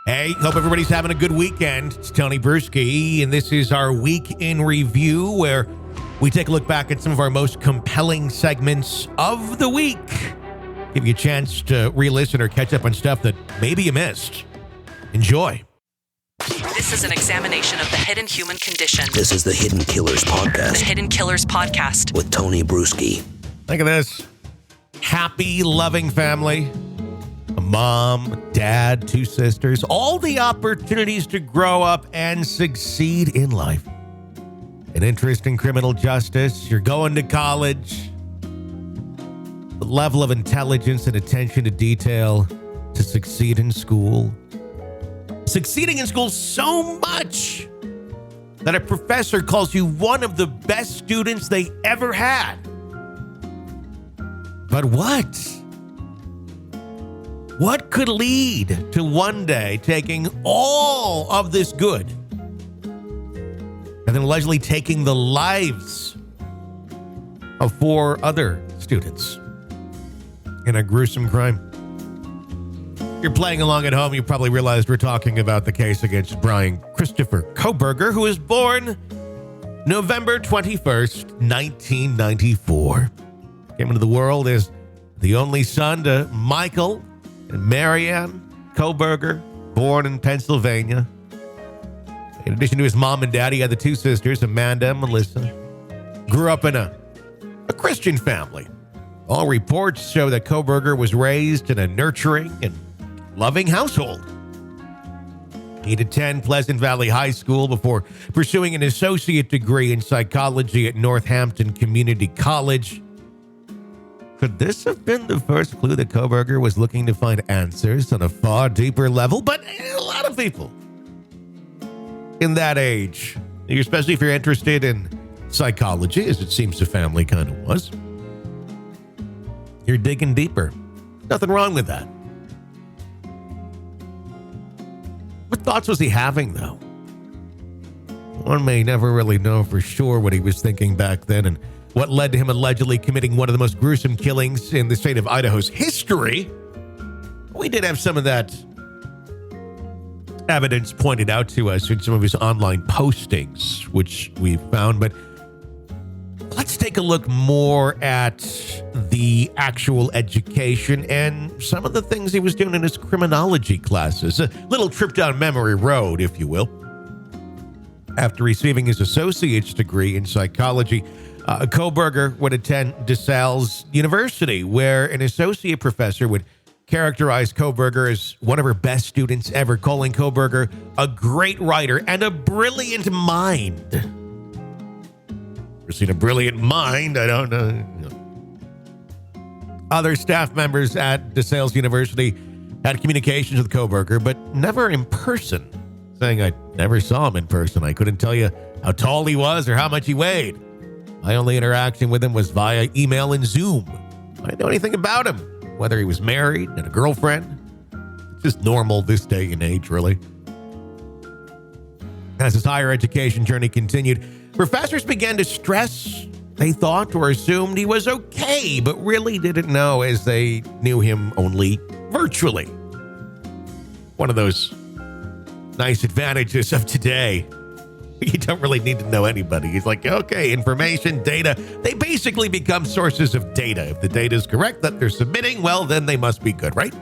Hey, hope everybody's having a good weekend. It's Tony Bruschi, and this is our week in review where we take a look back at some of our most compelling segments of the week. Give you a chance to re-listen or catch up on stuff that maybe you missed. Enjoy. This is an examination of the hidden human condition. This is the Hidden Killers Podcast. The Hidden Killers Podcast. With Tony Bruschi. Think of this. Happy, loving family. A mom, dad, two sisters. All the opportunities to grow up and succeed in life. An interest in criminal justice. You're going to college. The level of intelligence and attention to detail to succeed in school. Succeeding in school so much that a professor calls you one of the best students they ever had. But what? What could lead to one day taking all of this good and then allegedly taking the lives of 4 other students in a gruesome crime? If you're playing along at home, you probably realized we're talking about the case against Brian Christopher Kohberger, who was born November 21st, 1994. Came into the world as the only son to Michael and Marianne Kohberger, born in Pennsylvania. In addition to his mom and dad, he had the 2 sisters, Amanda and Melissa. Grew up in a Christian family. All reports show that Kohberger was raised in a nurturing and loving household. He'd attend Pleasant Valley High School before pursuing an associate degree in psychology at Northampton Community College. Could this have been the first clue that Kohberger was looking to find answers on a far deeper level? But a lot of people in that age, especially if you're interested in psychology, as it seems the family kind of was, you're digging deeper. Nothing wrong with that. What thoughts was he having, though? One may never really know for sure what he was thinking back then and what led to him allegedly committing one of the most gruesome killings in the state of Idaho's history. We did have some of that evidence pointed out to us in some of his online postings, which we found. But let's take a look more at the actual education and some of the things he was doing in his criminology classes. A little trip down memory road, if you will. After receiving his associate's degree in psychology, Kohberger would attend DeSales University, where an associate professor would characterize Kohberger as one of her best students ever, calling Kohberger a great writer and a brilliant mind. Ever seen a brilliant mind? I don't know. Other staff members at DeSales University had communications with Kohberger, but never in person, saying I never saw him in person. I couldn't tell you how tall he was or how much he weighed. My only interaction with him was via email and Zoom. I didn't know anything about him, whether he was married and a girlfriend. It's just normal this day and age, really. As his higher education journey continued, professors began to stress they thought or assumed he was okay, but really didn't know, as they knew him only virtually. One of those nice advantages of today. You don't really need to know anybody. He's like, okay, information, data. They basically become sources of data. If the data is correct that they're submitting, well, then they must be good, right?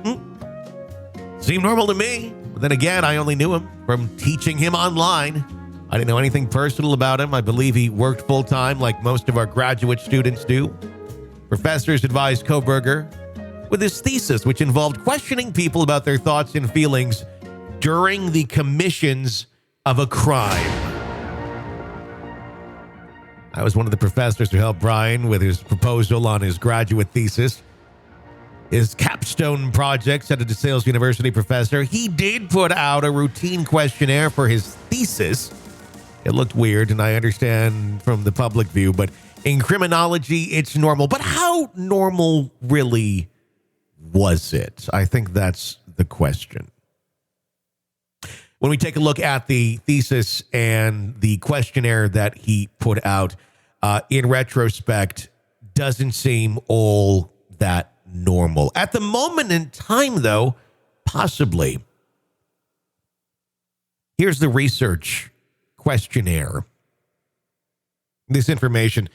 Seemed normal to me. But then again, I only knew him from teaching him online. I didn't know anything personal about him. I believe he worked full-time like most of our graduate students do. Professors advised Kohberger with his thesis, which involved questioning people about their thoughts and feelings during the commissions of a crime. I was one of the professors who helped Brian with his proposal on his graduate thesis. His capstone project, said a DeSales University professor, he did put out a routine questionnaire for his thesis. It looked weird, and I understand from the public view, but in criminology, it's normal. But how normal really was it? I think that's the question. When we take a look at the thesis and the questionnaire that he put out, in retrospect, doesn't seem all that normal. At the moment in time, though, possibly. Here's the research questionnaire. This information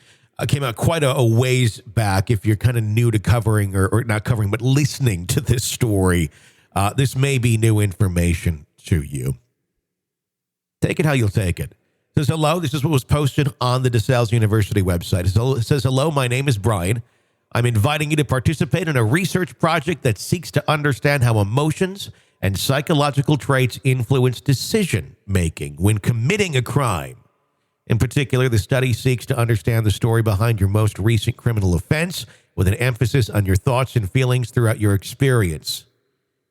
came out quite a ways back. If you're kind of new to covering, or not covering, but listening to this story, this may be new information to you. Take it how you'll take it. It says, hello, this is what was posted on the DeSales University website. It says, hello, my name is Brian. I'm inviting you to participate in a research project that seeks to understand how emotions and psychological traits influence decision-making when committing a crime. In particular, the study seeks to understand the story behind your most recent criminal offense with an emphasis on your thoughts and feelings throughout your experience.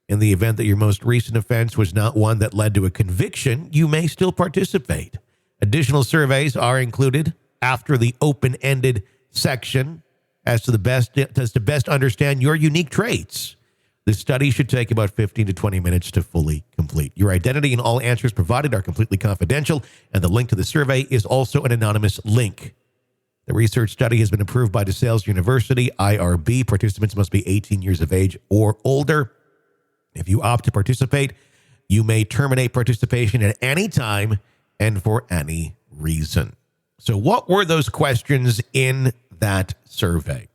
In the event that your most recent offense was not one that led to a conviction, you may still participate. Additional surveys are included after the open-ended section as to best understand your unique traits. The study should take about 15 to 20 minutes to fully complete. Your identity and all answers provided are completely confidential, and the link to the survey is also an anonymous link. The research study has been approved by DeSales University, IRB. Participants must be 18 years of age or older. If you opt to participate, you may terminate participation at any time and for any reason. So what were those questions in that survey?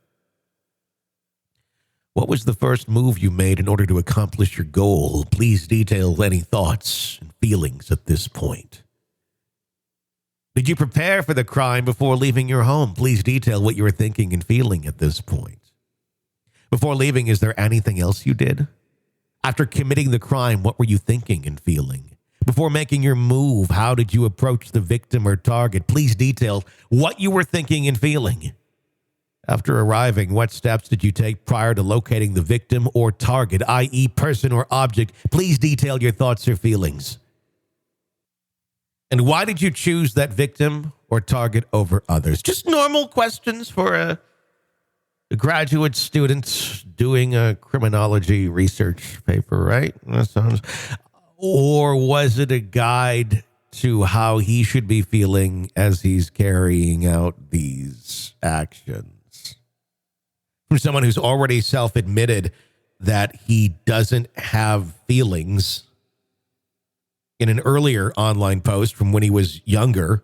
What was the first move you made in order to accomplish your goal? Please detail any thoughts and feelings at this point. Did you prepare for the crime before leaving your home? Please detail what you were thinking and feeling at this point. Before leaving, is there anything else you did? After committing the crime, what were you thinking and feeling? Before making your move, how did you approach the victim or target? Please detail what you were thinking and feeling. After arriving, what steps did you take prior to locating the victim or target, i.e. person or object? Please detail your thoughts or feelings. And why did you choose that victim or target over others? Just normal questions for a graduate student doing a criminology research paper, right? That sounds. Or was it a guide to how he should be feeling as he's carrying out these actions? From someone who's already self-admitted that he doesn't have feelings in an earlier online post from when he was younger,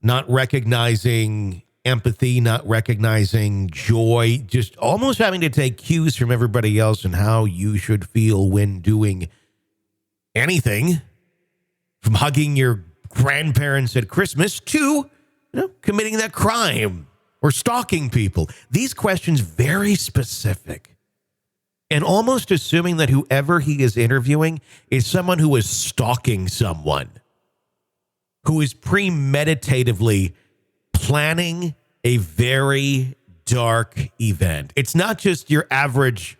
not recognizing empathy, not recognizing joy, just almost having to take cues from everybody else and how you should feel when doing anything, from hugging your grandparents at Christmas to, committing that crime or stalking people. These questions very specific, and almost assuming that whoever he is interviewing is someone who is stalking someone, who is premeditatively planning a very dark event. It's not just your average,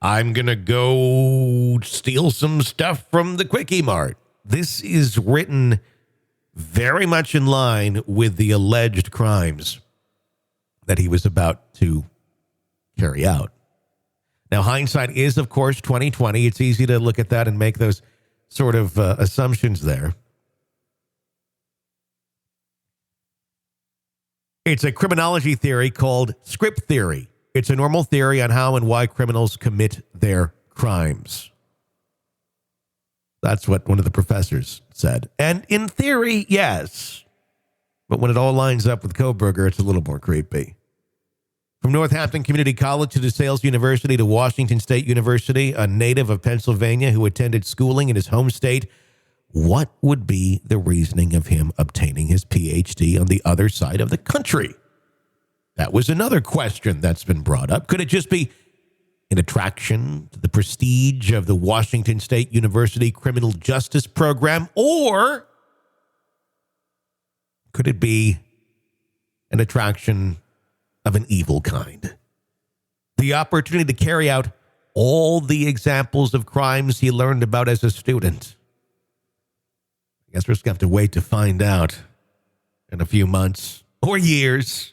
I'm going to go steal some stuff from the Quickie Mart. This is written very much in line with the alleged crimes that he was about to carry out. Now, hindsight is, of course, 2020. It's easy to look at that and make those sort of assumptions there. It's a criminology theory called script theory. It's a normal theory on how and why criminals commit their crimes. That's what one of the professors said. And in theory, yes. But when it all lines up with Kohberger, it's a little more creepy. From Northampton Community College to DeSales University to Washington State University, a native of Pennsylvania who attended schooling in his home state, what would be the reasoning of him obtaining his PhD on the other side of the country? That was another question that's been brought up. Could it just be an attraction to the prestige of the Washington State University Criminal Justice Program? Or could it be an attraction of an evil kind? The opportunity to carry out all the examples of crimes he learned about as a student. I guess we're just going to have to wait to find out in a few months or years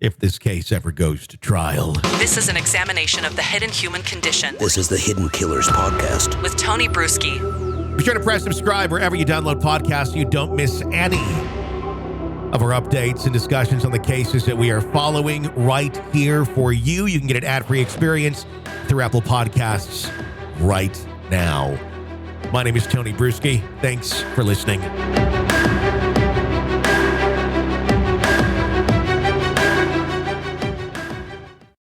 if this case ever goes to trial. This is an examination of the hidden human condition. This is the Hidden Killers Podcast With Tony Bruschi. Be sure to press subscribe wherever you download podcasts so you don't miss any of our updates and discussions on the cases that we are following right here for you. You can get an ad-free experience through Apple Podcasts right now. My name is Tony Bruschi. Thanks for listening.